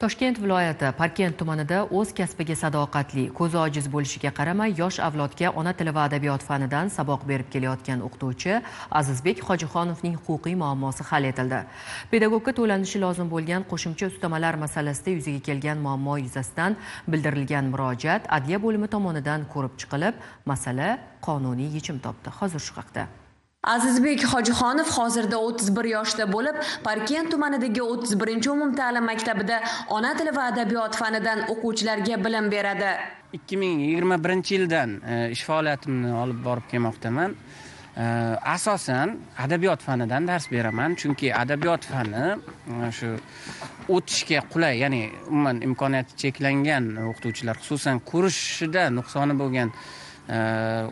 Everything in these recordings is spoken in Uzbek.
Toshkent viloyati Parkent tumanida o'z kasbiga sadoqatli, ko'zi ojiz bo'lishiga qaramay, yosh avlodga ona tili va adabiyot fanidan saboq berib kelayotgan o'qituvchi Azizbek Hojixonovning huquqiy muammosi hal etildi. Pedagogga to'lanishi lozim bo'lgan qo'shimcha ustamalar masalasida yuzaga kelgan muammo yuzasidan bildirilgan murojaat Adliya bo'limi tomonidan ko'rib chiqilib, masala qonuniy yechim topdi. Hozir shu haqda. Azizbek Hojixonov hozirda 31 yoshda bo'lib, Parkent tumanidagi 31-umumta'lim maktabida ona tili va adabiyot fanidan o'quvchilarga bilim beradi. 2021-yildan ish faoliyatimni olib borib kelmoqdaman. Asosan adabiyot fanidan dars beraman, chunki adabiyot fani shu o'tishga qulay, ya'ni umuman imkoniyati cheklangan o'qituvchilar, xususan ko'rishida nuqsoni bo'lgan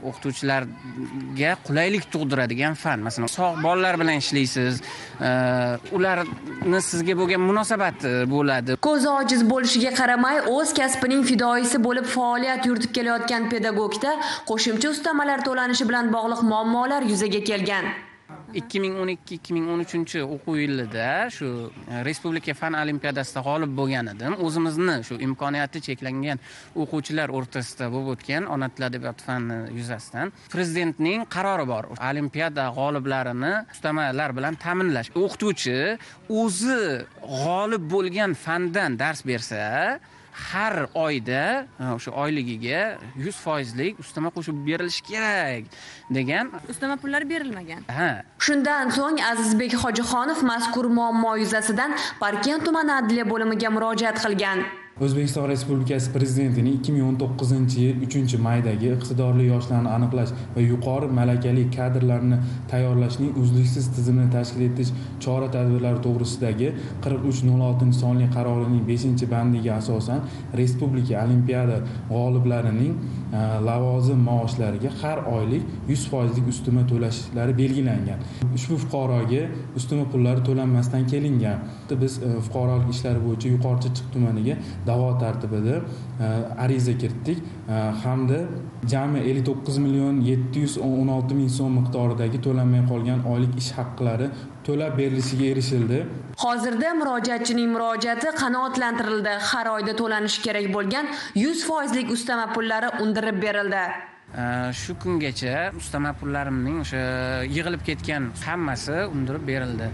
o'qituvchilarga qulaylik tug'diradigan fan. Masalan, sog' bolalar bilan ishlaysiz, ularni sizga bo'lgan munosabati bo'ladi. Ko'zi ojiz bo'lishiga qaramay, o'z kasbining fidoyisi bo'lib faoliyat yuritib kelayotgan pedagogda qo'shimcha ustamalar to'lanishi bilan bog'liq muammolar yuzaga kelgan. 2012-2013 o'quv yilida shu Respublika fan olimpiadasida g'olib bo'lgan edim. O'zimizni shu imkoniyati cheklangan o'quvchilar o'rtasida bo'lib o'tgan ona tili adabiyot fani yuzasidan prezidentning qarori bor. Olimpiada g'oliblarini ustamalar bilan ta'minlash. O'qituvchi o'zi g'olib bo'lgan fandan dars bersa, har oyda o'sha oyligiga 100% ustama qo'shib berilishi kerak degan. Ustama pullari berilmagan. Ha. Shundan so'ng Azizbek Hojixonov mazkur muammo yuzasidan Parkent tumani adliya bo'limiga murojaat qilgan. O'zbekiston Respublikasi Prezidentining 2019-yil 3-maydagi iqtidorli yoshlarni aniqlash va yuqori malakali kadrlarni tayyorlashning uzluksiz tizimini tashkil etish chora-tadbirlari to'g'risidagi 4306-sonli qarorining 5-bandiga asosan Respublika olimpiada g'oliblarining lavozim maoshlariga har oylik 100% ustama to'lashlari belgilangan. Ushbu fuqaroga ustama pullari to'lanmasdan kelingan. Biz fuqarolik ishlari bo'yicha Yuqori Chirchiq tumaniga da'vo tartibida ariza kiritdik hamda jami 59.716.000 so'm miqdoridagi to'lanmay qolgan oylik ish haqlari to'lab berilishiga erishildi. Hozirda murojaatchining murojaati qanoatlantirildi. Har oyda to'lanishi kerak bo'lgan 100% ustama pullari undirib berildi. Shu kungacha ustama pullarimning o'sha yig'ilib ketgan hammasi undirib berildi.